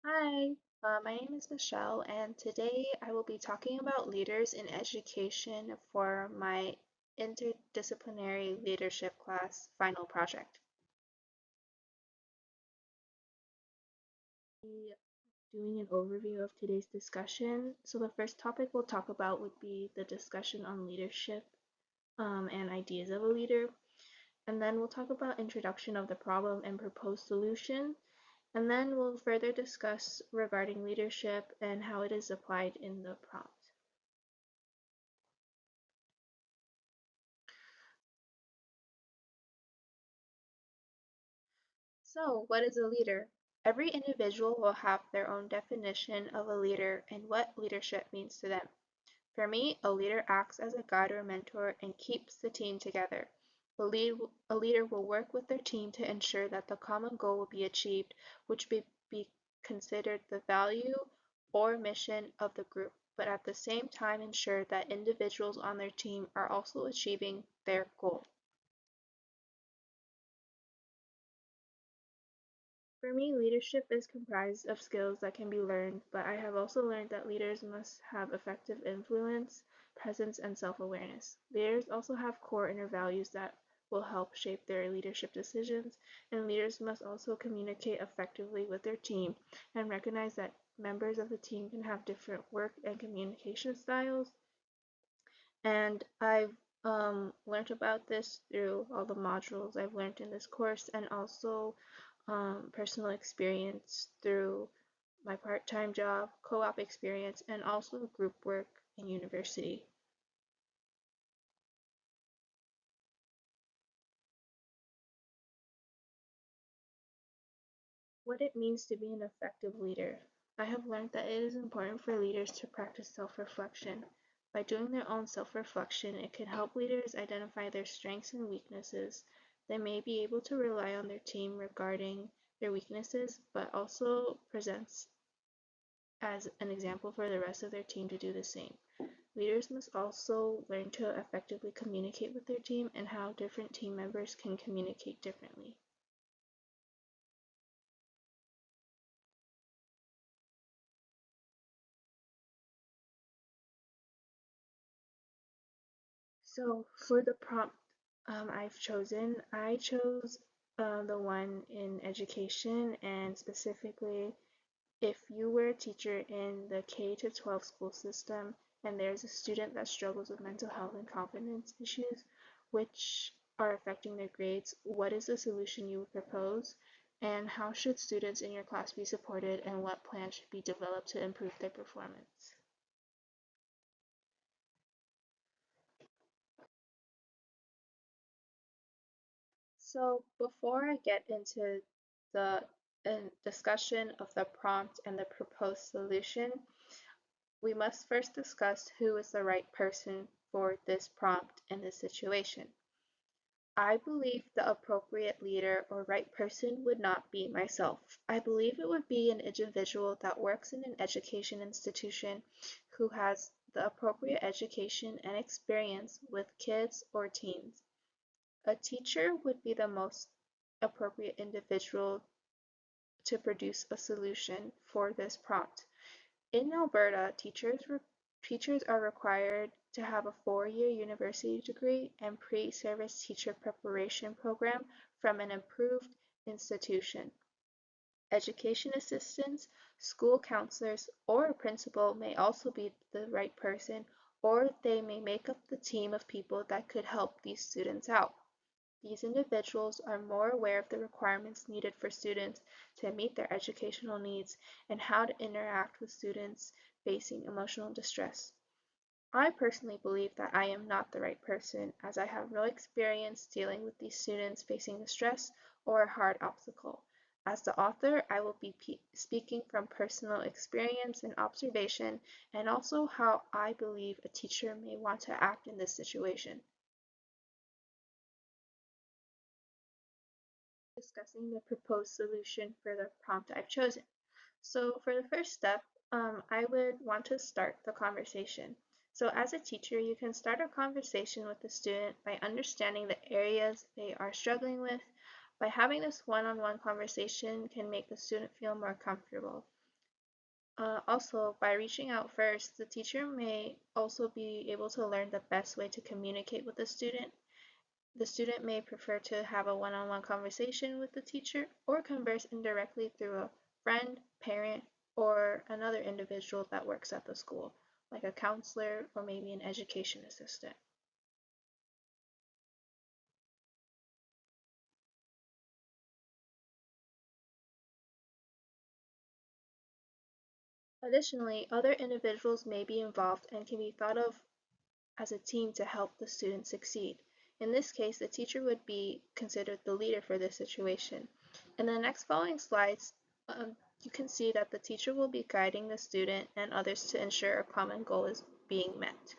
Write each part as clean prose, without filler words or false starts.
Hi, my name is Michelle, and today I will be talking about leaders in education for my interdisciplinary leadership class final project. Be doing an overview of today's discussion. So the first topic we'll talk about would be the discussion on leadership and ideas of a leader. And then we'll talk about introduction of the problem and proposed solution. And then we'll further discuss regarding leadership and how it is applied in the prompt. So, what is a leader? Every individual will have their own definition of a leader and what leadership means to them. For me, a leader acts as a guide or mentor and keeps the team together. A leader will work with their team to ensure that the common goal will be achieved, which may be considered the value or mission of the group, but at the same time ensure that individuals on their team are also achieving their goal. For me, leadership is comprised of skills that can be learned, but I have also learned that leaders must have effective influence, presence, and self-awareness. Leaders also have core inner values that will help shape their leadership decisions, and leaders must also communicate effectively with their team and recognize that members of the team can have different work and communication styles. And I've learned about this through all the modules I've learned in this course and also personal experience through my part-time job, co-op experience, and also group work in university. What it means to be an effective leader. I have learned that it is important for leaders to practice self-reflection. By doing their own self-reflection, it can help leaders identify their strengths and weaknesses. They may be able to rely on their team regarding their weaknesses, but also presents as an example for the rest of their team to do the same. Leaders must also learn to effectively communicate with their team and how different team members can communicate differently. So for the prompt I chose the one in education, and specifically if you were a teacher in the K to 12 school system and there's a student that struggles with mental health and confidence issues which are affecting their grades, what is the solution you would propose? And how should students in your class be supported, and what plans should be developed to improve their performance? So before I get into the discussion of the prompt and the proposed solution, we must first discuss who is the right person for this prompt and this situation. I believe the appropriate leader or right person would not be myself. I believe it would be an individual that works in an education institution who has the appropriate education and experience with kids or teens. A teacher would be the most appropriate individual to produce a solution for this prompt. In Alberta, teachers are required to have a 4-year university degree and pre-service teacher preparation program from an approved institution. Education assistants, school counselors, or a principal may also be the right person, or they may make up the team of people that could help these students out. These individuals are more aware of the requirements needed for students to meet their educational needs and how to interact with students facing emotional distress. I personally believe that I am not the right person, as I have no experience dealing with these students facing distress or a hard obstacle. As the author, I will be speaking from personal experience and observation, and also how I believe a teacher may want to act in this situation. Discussing the proposed solution for the prompt I've chosen. So for the first step, I would want to start the conversation. So as a teacher, you can start a conversation with the student by understanding the areas they are struggling with. By having this one-on-one conversation can make the student feel more comfortable. Also, by reaching out first, the teacher may also be able to learn the best way to communicate with the student. The student may prefer to have a one-on-one conversation with the teacher or converse indirectly through a friend, parent, or another individual that works at the school, like a counselor or maybe an education assistant. Additionally, other individuals may be involved and can be thought of as a team to help the student succeed. In this case, the teacher would be considered the leader for this situation. In the next following slides, you can see that the teacher will be guiding the student and others to ensure a common goal is being met.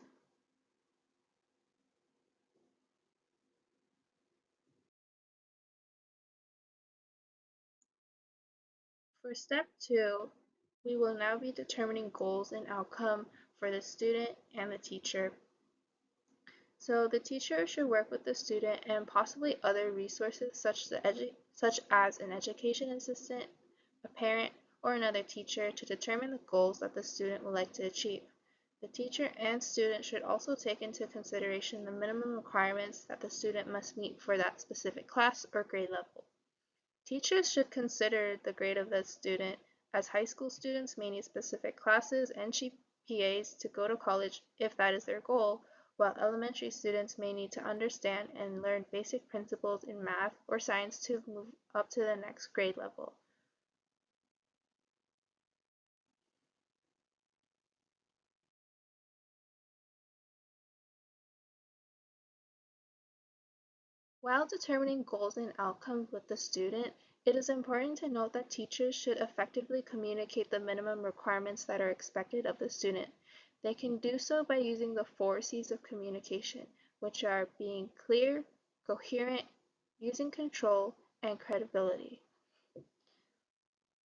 For step 2, we will now be determining goals and outcome for the student and the teacher. So the teacher should work with the student and possibly other resources such as an education assistant, a parent, or another teacher to determine the goals that the student would like to achieve. The teacher and student should also take into consideration the minimum requirements that the student must meet for that specific class or grade level. Teachers should consider the grade of the student, as high school students may need specific classes and GPAs to go to college if that is their goal, while elementary students may need to understand and learn basic principles in math or science to move up to the next grade level. While determining goals and outcomes with the student, it is important to note that teachers should effectively communicate the minimum requirements that are expected of the student. They can do so by using the 4 C's of communication, which are being clear, coherent, using control, and credibility.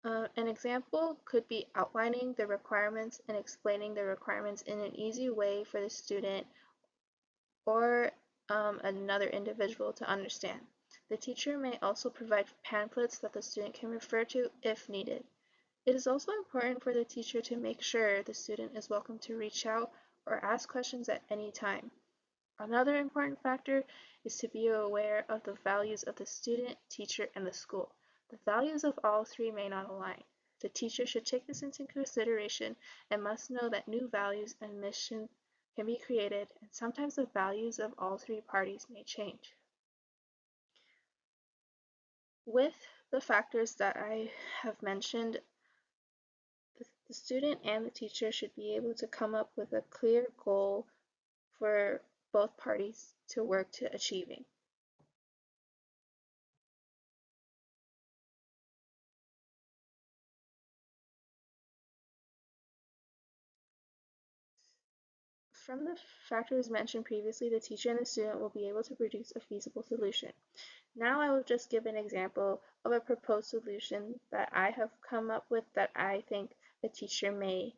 An example could be outlining the requirements and explaining the requirements in an easy way for the student or another individual to understand. The teacher may also provide pamphlets that the student can refer to if needed. It is also important for the teacher to make sure the student is welcome to reach out or ask questions at any time. Another important factor is to be aware of the values of the student, teacher, and the school. The values of all three may not align. The teacher should take this into consideration and must know that new values and missions can be created, and sometimes the values of all three parties may change. With the factors that I have mentioned, the student and the teacher should be able to come up with a clear goal for both parties to work to achieving. From the factors mentioned previously, the teacher and the student will be able to produce a feasible solution. Now I will just give an example of a proposed solution that I have come up with that I think the teacher may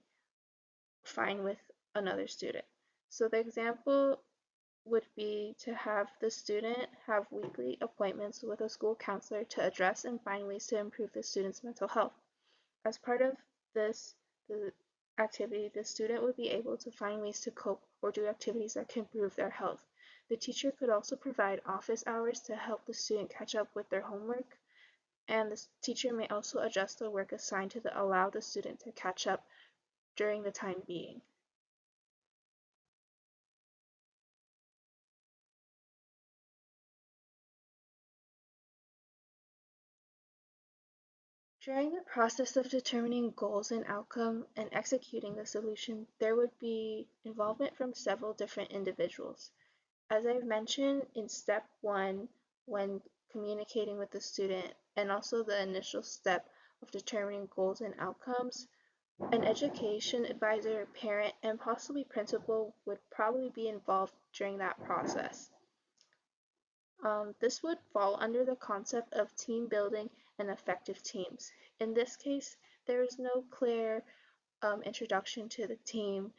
find with another student. So the example would be to have the student have weekly appointments with a school counselor to address and find ways to improve the student's mental health. As part of this the activity, the student would be able to find ways to cope or do activities that can improve their health. The teacher could also provide office hours to help the student catch up with their homework, and the teacher may also adjust the work assigned to allow the student to catch up during the time being. During the process of determining goals and outcome and executing the solution, there would be involvement from several different individuals. As I've mentioned in step 1, when communicating with the student, and also the initial step of determining goals and outcomes, an education advisor, parent, and possibly principal would probably be involved during that process. This would fall under the concept of team building and effective teams. In this case, there is no clear introduction to the team,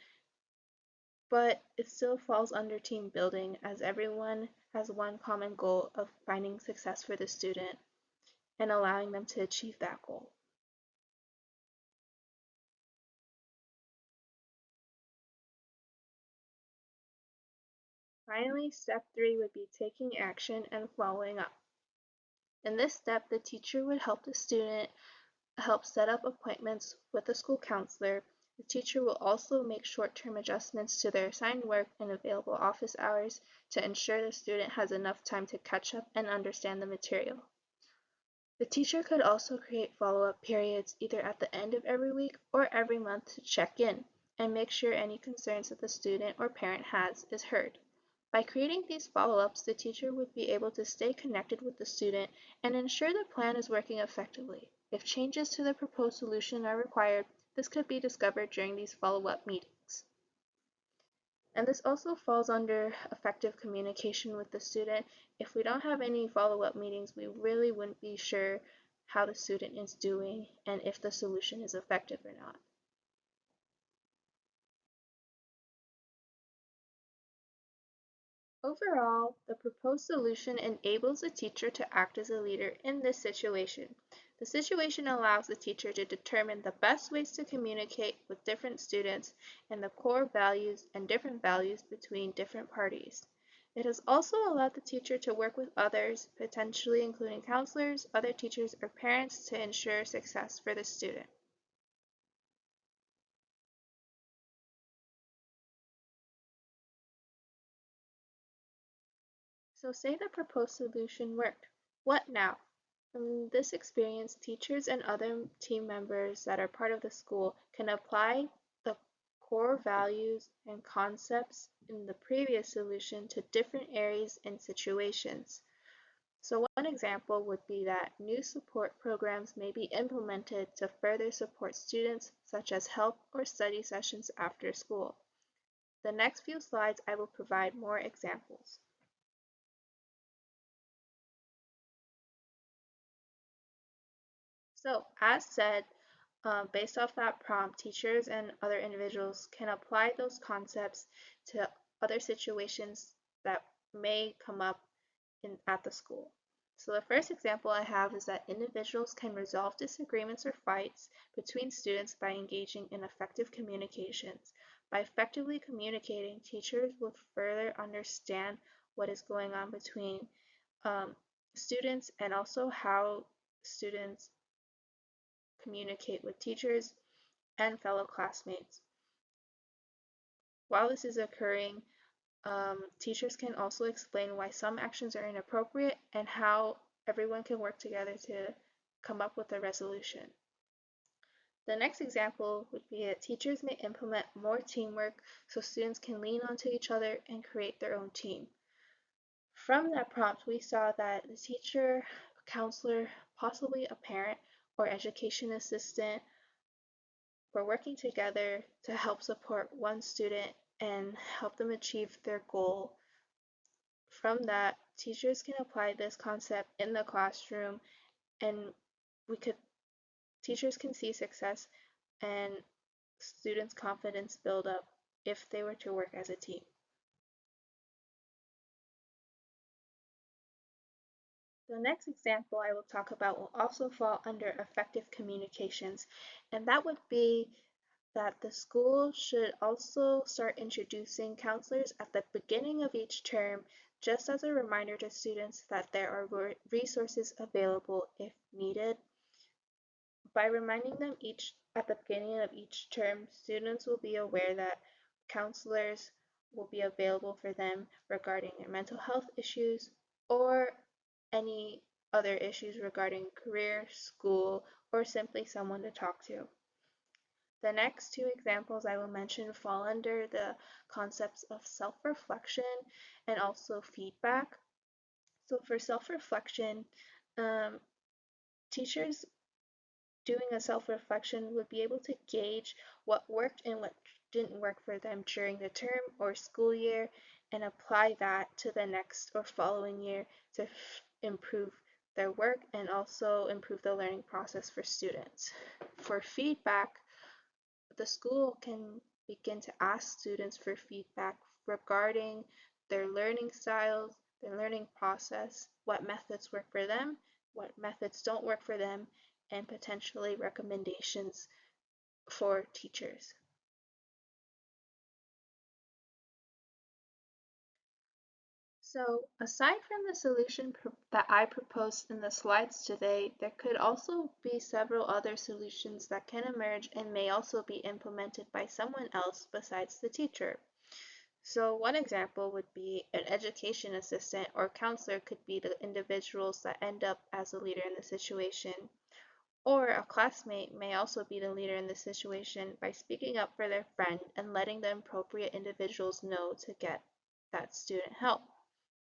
but it still falls under team building as everyone has one common goal of finding success for the student and allowing them to achieve that goal. Finally, step 3 would be taking action and following up. In this step, the teacher would help the student set up appointments with a school counselor. The teacher will also make short-term adjustments to their assigned work and available office hours to ensure the student has enough time to catch up and understand the material. The teacher could also create follow-up periods either at the end of every week or every month to check in and make sure any concerns that the student or parent has is heard. By creating these follow-ups, the teacher would be able to stay connected with the student and ensure the plan is working effectively. If changes to the proposed solution are required, this could be discovered during these follow-up meetings. And this also falls under effective communication with the student. If we don't have any follow-up meetings, we really wouldn't be sure how the student is doing and if the solution is effective or not. Overall, the proposed solution enables the teacher to act as a leader in this situation. The situation allows the teacher to determine the best ways to communicate with different students and the core values and different values between different parties. It has also allowed the teacher to work with others, potentially including counselors, other teachers, or parents to ensure success for the student. So say the proposed solution worked. What now? From this experience, teachers and other team members that are part of the school can apply the core values and concepts in the previous solution to different areas and situations. So one example would be that new support programs may be implemented to further support students, such as help or study sessions after school. The next few slides I will provide more examples. So as said, based off that prompt, teachers and other individuals can apply those concepts to other situations that may come up at the school. So the first example I have is that individuals can resolve disagreements or fights between students by engaging in effective communications. By effectively communicating, teachers will further understand what is going on between students and also how students communicate with teachers and fellow classmates. While this is occurring, teachers can also explain why some actions are inappropriate and how everyone can work together to come up with a resolution. The next example would be that teachers may implement more teamwork so students can lean onto each other and create their own team. From that prompt, we saw that the teacher, counselor, possibly a parent or education assistant were working together to help support one student and help them achieve their goal. From that, teachers can apply this concept in the classroom and we could teachers can see success and students' confidence build up if they were to work as a team. The next example I will talk about will also fall under effective communications, and that would be that the school should also start introducing counselors at the beginning of each term, just as a reminder to students that there are resources available if needed. By reminding them each at the beginning of each term, students will be aware that counselors will be available for them regarding their mental health issues or any other issues regarding career, school, or simply someone to talk to. The next two examples I will mention fall under the concepts of self-reflection and also feedback. So for self-reflection, teachers doing a self-reflection would be able to gauge what worked and what didn't work for them during the term or school year and apply that to the next or following year to improve their work and also improve the learning process for students. For feedback, the school can begin to ask students for feedback regarding their learning styles, their learning process, what methods work for them, what methods don't work for them, and potentially recommendations for teachers. So, aside from the solution that I proposed in the slides today, there could also be several other solutions that can emerge and may also be implemented by someone else besides the teacher. So one example would be an education assistant or counselor could be the individuals that end up as a leader in the situation. Or a classmate may also be the leader in the situation by speaking up for their friend and letting the appropriate individuals know to get that student help.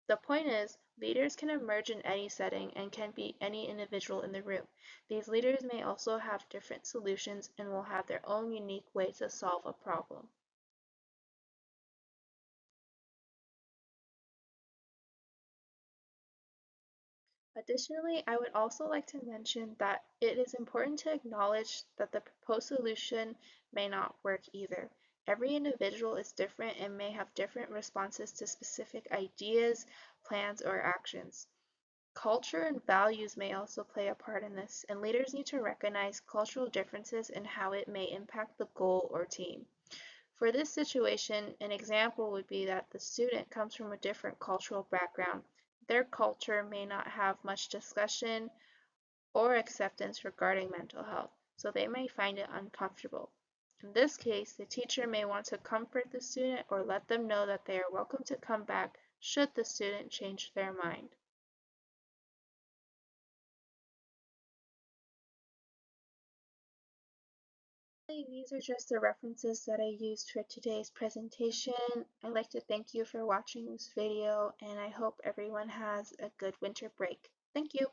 The point is, leaders can emerge in any setting and can be any individual in the room. These leaders may also have different solutions and will have their own unique way to solve a problem. Additionally, I would also like to mention that it is important to acknowledge that the proposed solution may not work either. Every individual is different and may have different responses to specific ideas, plans, or actions. Culture and values may also play a part in this, and leaders need to recognize cultural differences and how it may impact the goal or team. For this situation, an example would be that the student comes from a different cultural background. Their culture may not have much discussion or acceptance regarding mental health, so they may find it uncomfortable. In this case, the teacher may want to comfort the student or let them know that they are welcome to come back should the student change their mind. These are just the references that I used for today's presentation. I'd like to thank you for watching this video, and I hope everyone has a good winter break. Thank you.